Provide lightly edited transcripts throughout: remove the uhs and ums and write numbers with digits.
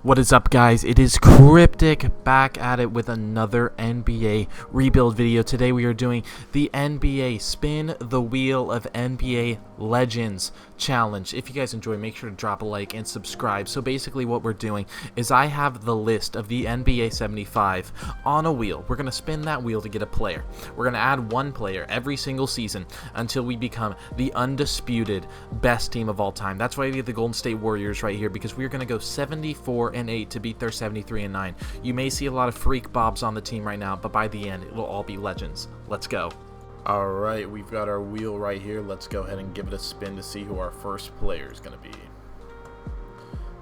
What is up, guys? It is Cryptic back at it with another NBA rebuild video. Today we are doing the NBA Spin the Wheel of NBA Legends challenge. If you guys enjoy, make sure to drop a like and subscribe. So basically what we're doing is I have the list of the NBA 75 on a wheel. We're going to spin that wheel to get a player. We're going to add one player every single season until we become the undisputed best team of all time. That's why we have the Golden State Warriors right here, because we're going to go 74-8 to beat their 73-9. You may see a lot of freak bobs on the team right now, but by the end, it will all be legends. Let's go. All right, we've got our wheel right here. Let's go ahead and give it a spin to see who our first player is going to be.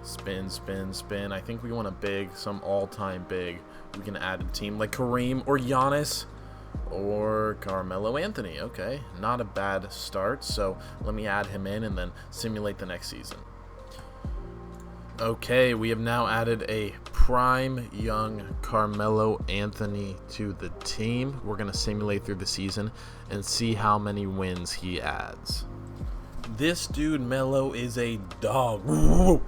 Spin, spin, spin. I think we want a big, some all-time big. We can add a team like Kareem or Giannis or Carmelo Anthony. Okay, not a bad start. So let me add him in and then simulate the next season. Okay, we have now added a prime young Carmelo Anthony to the team. We're going to simulate through the season and see how many wins he adds. This dude, Melo, is a dog.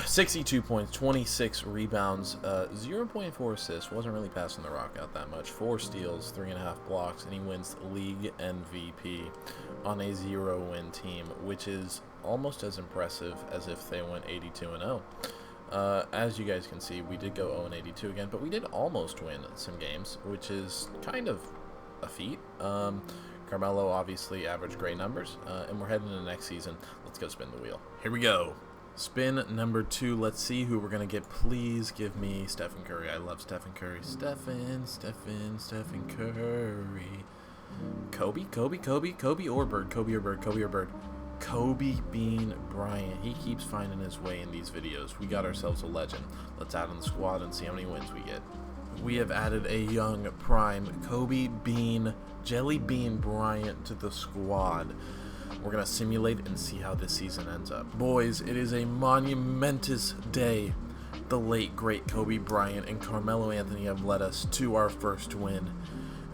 62 points, 26 rebounds, 0.4 assists. Wasn't really passing the rock out that much. 4 steals, 3.5 blocks, and he wins league MVP on a 0-win team, which is almost as impressive as if they went 82-0. As you guys can see, we did go 0-82 again, but we did almost win some games, which is kind of a feat. Carmelo obviously averaged great numbers, and we're heading into next season. Let's go spin the wheel. Here we go. Spin number 2. Let's see who we're going to get. Please give me Stephen Curry. I love Stephen Curry. Stephen Curry. Kobe or Bird. Kobe Bean Bryant. He keeps finding his way in these videos. We got ourselves a legend. Let's add in the squad and see how many wins we get. We have added a young prime Kobe Bean Jelly Bean Bryant to the squad. We're going to simulate and see how this season ends up. Boys, it is a monumentous day. The late, great Kobe Bryant and Carmelo Anthony have led us to our first win.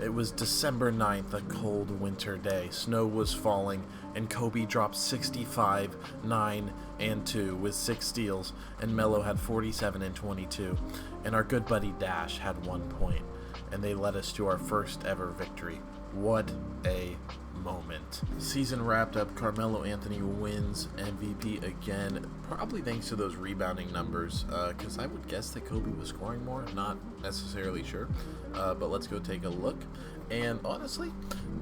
It was December 9th, a cold winter day. Snow was falling, and Kobe dropped 65, 9, and 2 with 6 steals, and Melo had 47 and 22. And our good buddy Dash had 1 point, and they led us to our first ever victory. What a moment. Season wrapped up. Carmelo Anthony wins MVP again, probably thanks to those rebounding numbers, because I would guess that Kobe was scoring more. Not necessarily sure, but let's go take a look. And honestly,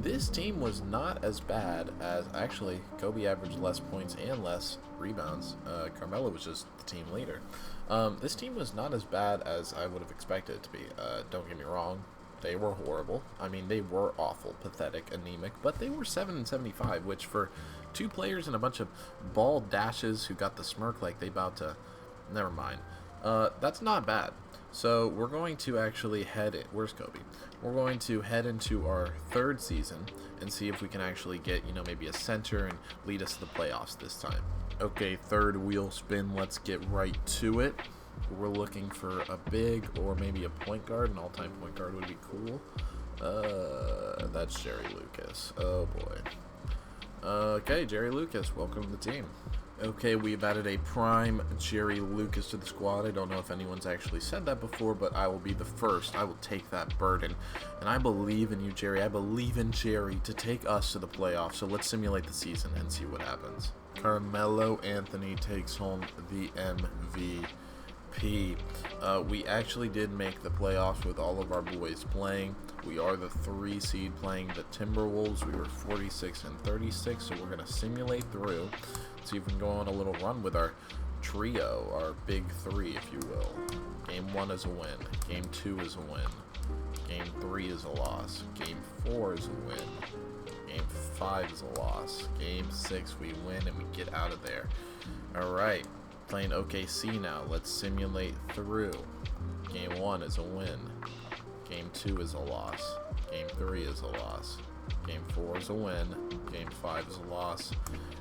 this team was not as bad as, actually, Kobe averaged less points and less rebounds. Carmelo was just the team leader. This team was not as bad as I would have expected it to be. Don't get me wrong. They were horrible. I mean, they were awful, pathetic, anemic, but they were 7-75, which for 2 players and a bunch of bald dashes who got the smirk like they about to... Never mind. That's not bad. So we're going to actually head it. Where's Kobe? We're going to head into our 3rd season and see if we can actually get, maybe a center and lead us to the playoffs this time. Okay, 3rd wheel spin. Let's get right to it. We're looking for a big or maybe a point guard. An all-time point guard would be cool. That's Jerry Lucas. Oh boy. Okay, Jerry Lucas, welcome to the team. Okay, we've added a prime Jerry Lucas to the squad. I don't know if anyone's actually said that before, but I will be the first. I will take that burden. And I believe in you, Jerry. I believe in Jerry to take us to the playoffs. So let's simulate the season and see what happens. Carmelo Anthony takes home the MVP. We actually did make the playoffs with all of our boys playing. We are the 3 seed playing the Timberwolves. We were 46 and 36, so we're going to simulate through, see if we can go on a little run with our trio, our big 3, if you will. Game 1 is a win. Game 2 is a win. Game 3 is a loss. Game 4 is a win. Game 5 is a loss. Game 6 we win and we get out of there. Alright. Playing OKC now. Let's simulate through. Game 1 is a win. Game 2 is a loss. Game 3 is a loss. Game 4 is a win. Game 5 is a loss.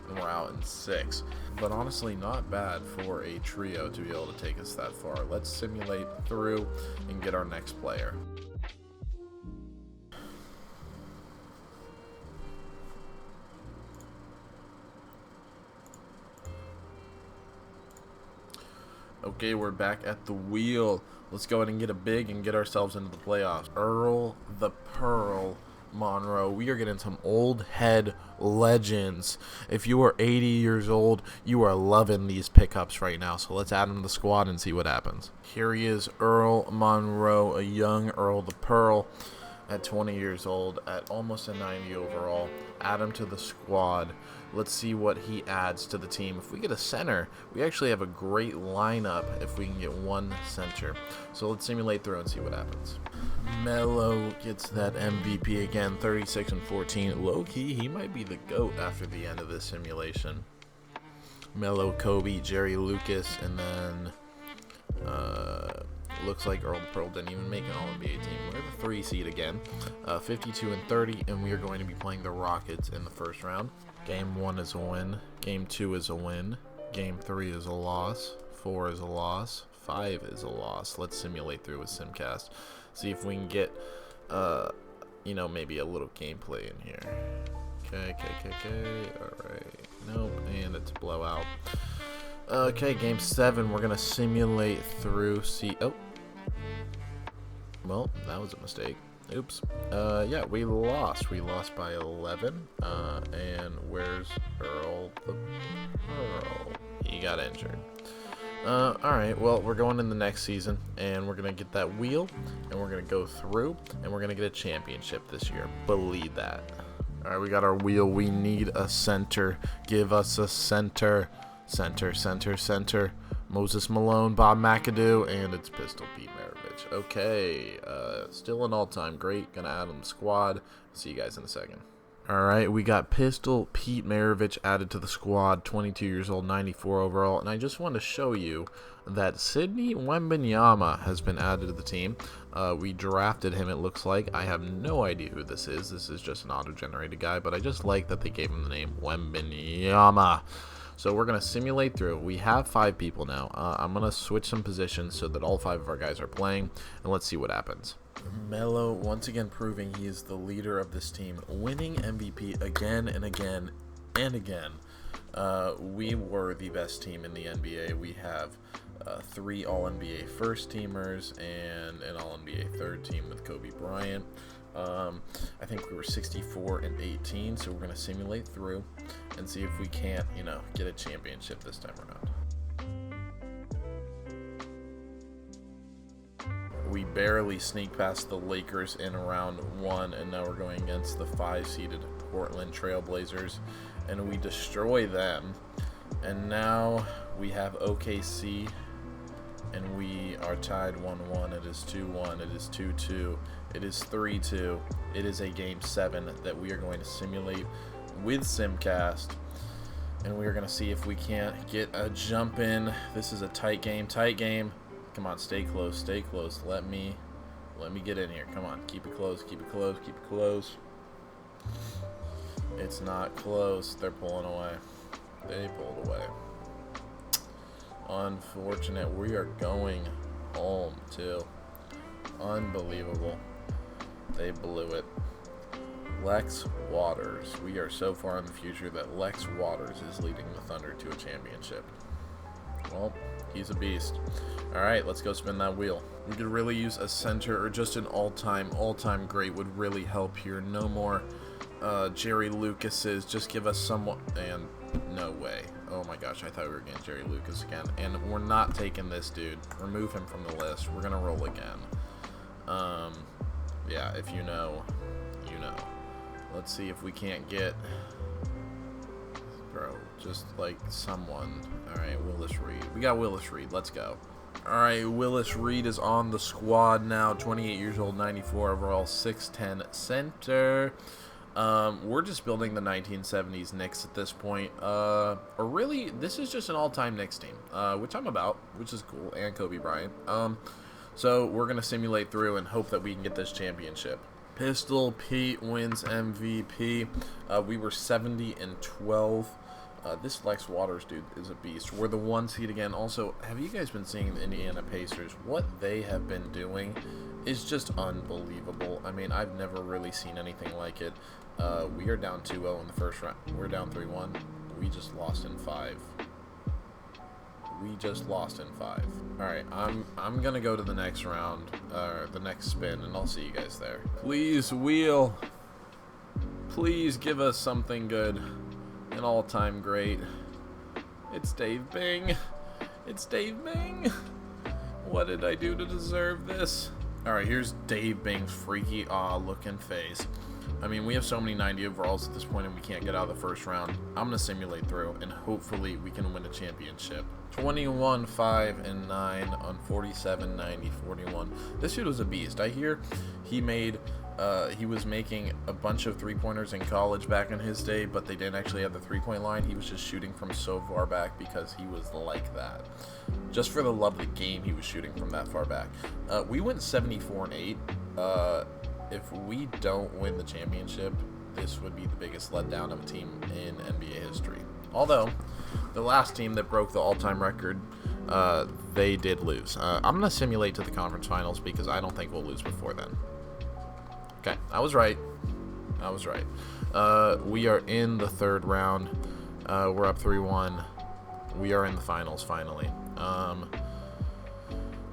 And we're out in 6. But honestly, not bad for a trio to be able to take us that far. Let's simulate through and get our next player. Okay, we're back at the wheel. Let's go ahead and get a big and get ourselves into the playoffs. Earl the Pearl Monroe. We are getting some old head legends. If you are 80 years old, you are loving these pickups right now. So let's add him to the squad and see what happens. Here he is, Earl Monroe, a young Earl the Pearl at 20 years old, at almost a 90 overall. Add him to the squad. Let's see what he adds to the team. If we get a center, we actually have a great lineup if we can get one center. So let's simulate through and see what happens. Melo gets that MVP again, 36 and 14. Low-key, he might be the GOAT after the end of this simulation. Melo, Kobe, Jerry Lucas, and then looks like Earl the Pearl didn't even make an All-NBA team. We're the 3 seed again, 52 and 30, and we are going to be playing the Rockets in the first round. Game 1 is a win. Game 2 is a win. Game 3 is a loss. 4 is a loss. 5 is a loss. Let's simulate through with Simcast. See if we can get, you know, maybe a little gameplay in here. Okay. Alright. Nope. And it's a blowout. Okay, game 7. We're going to simulate through. See. Oh. Well, that was a mistake. Oops. Yeah, we lost. We lost by 11. And where's Earl the Pearl? He got injured. Alright, well, we're going in the next season, and we're going to get that wheel, and we're going to go through, and we're going to get a championship this year. Believe that. Alright, we got our wheel. We need a center. Give us a center. Center. Moses Malone, Bob McAdoo, and it's Pistol Pete Maravich. Okay, still an all-time great. Gonna add him to the squad. See you guys in a second. Alright, we got Pistol Pete Maravich added to the squad, 22 years old, 94 overall. And I just want to show you that Sidney Wembanyama has been added to the team. We drafted him, it looks like. I have no idea who this is. This is just an auto-generated guy, but I just like that they gave him the name Wembanyama. So we're going to simulate through. We have 5 people now. I'm going to switch some positions so that all 5 of our guys are playing, and let's see what happens. Melo, once again proving he is the leader of this team, winning MVP again and again and again. We were the best team in the NBA. We have 3 All-NBA first teamers and an All-NBA third team with Kobe Bryant. I think we were 64 and 18, so we're going to simulate through and see if we can't, you know, get a championship this time around. We barely sneak past the Lakers in round 1, and now we're going against the 5-seeded Portland Trail Blazers, and we destroy them. And now we have OKC, and we are tied 1-1. It is 2-1. It is 2-2. It is 3-2. It is a game 7 that we are going to simulate with Simcast, and we are going to see if we can't get a jump in. This is a tight game. Come on, stay close. Let me get in here. Come on, keep it close. It's not close. They're pulling away. They pulled away. Unfortunate. We are going home too. Unbelievable. They blew it. Lex Waters. We are so far in the future that Lex Waters is leading the Thunder to a championship. Well, he's a beast. Alright, let's go spin that wheel. We could really use a center or just an all-time great would really help here. No more Jerry Lucases. Just give us someone. And no way. Oh my gosh, I thought we were getting Jerry Lucas again. And we're not taking this dude. Remove him from the list. We're going to roll again. Yeah, if you know, you know. Let's see if we can't get... Bro, just like someone. Alright, Willis Reed. We got Willis Reed. Let's go. Alright, Willis Reed is on the squad now. 28 years old, 94 overall, 6'10 center. We're just building the 1970s Knicks at this point. Or really, this is just an all-time Knicks team, which I'm about, which is cool, and Kobe Bryant. So we're going to simulate through and hope that we can get this championship. Pistol Pete wins MVP. We were 70 and 12. This Lex Waters dude is a beast. We're the 1 seed again. Also, have you guys been seeing the Indiana Pacers? What they have been doing is just unbelievable. I mean, I've never really seen anything like it. We are down 2-0 in the first round. We're down 3-1. We just lost in 5. We just lost in 5. Alright, I'm gonna go to the next round, the next spin, and I'll see you guys there. Please, wheel. Please give us something good. An all-time great. It's Dave Bing. It's Dave Bing. What did I do to deserve this? Alright, here's Dave Bing's freaky looking face. I mean, we have so many 90 overalls at this point and we can't get out of the first round. I'm going to simulate through and hopefully we can win a championship. 21, 5, and 9 on 47, 90, 41. This dude was a beast. I hear he was making a bunch of three-pointers in college back in his day, but they didn't actually have the three-point line. He was just shooting from so far back because he was like that. Just for the love of the game, he was shooting from that far back. We went 74 and 8. If we don't win the championship, this would be the biggest letdown of a team in NBA history. Although, the last team that broke the all-time record, they did lose. I'm going to simulate to the conference finals because I don't think we'll lose before then. Okay, I was right. I was right. We are in the third round. We're up 3-1. We are in the finals, finally.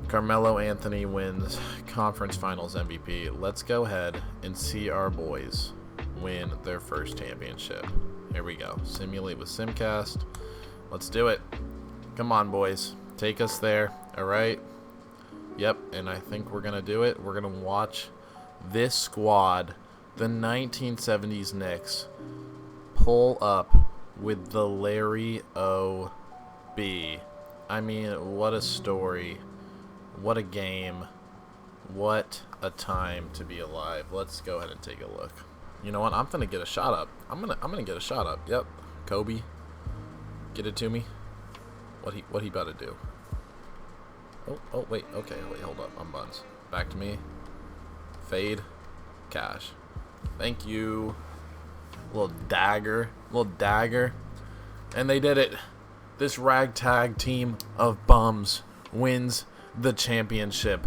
Carmelo Anthony wins Conference Finals MVP. Let's go ahead and see our boys win their first championship. Here we go. Simulate with Simcast. Let's do it. Come on, boys. Take us there. All right. Yep, and I think we're going to do it. We're going to watch this squad, the 1970s Knicks, pull up with the Larry O.B. I mean, what a story. What a game. What a time to be alive. Let's go ahead and take a look. You know what? I'm gonna get a shot up. I'm gonna get a shot up. Yep. Kobe. Get it to me. What he about to do? Oh wait. Okay, wait, hold up. I'm buns. Back to me. Fade. Cash. Thank you. Little dagger. And they did it. This ragtag team of bums wins the championship.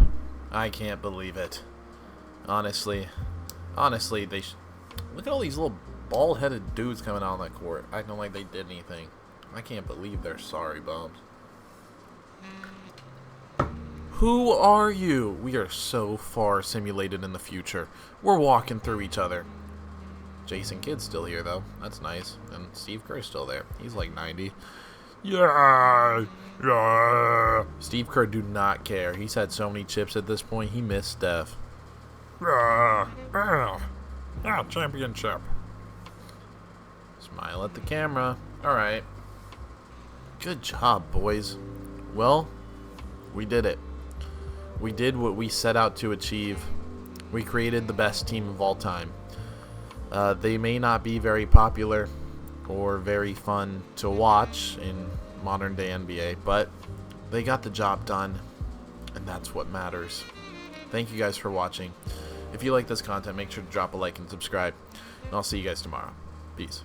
I can't believe it. Honestly, they look at all these little bald-headed dudes coming out on that court, acting like they did anything. I can't believe they're sorry bums. Who are you? We are so far simulated in the future. We're walking through each other. Jason Kidd's still here, though. That's nice. And Steve Kerr's still there. He's like 90. Yeah. Steve Kerr do not care. He's had so many chips at this point, he missed Steph. Yeah, championship. Smile at the camera. Alright. Good job, boys. Well, we did it. We did what we set out to achieve. We created the best team of all time. They may not be very popular or very fun to watch in modern day NBA, but they got the job done, and that's what matters. Thank you guys for watching. If you like this content, make sure to drop a like and subscribe, and I'll see you guys tomorrow. Peace.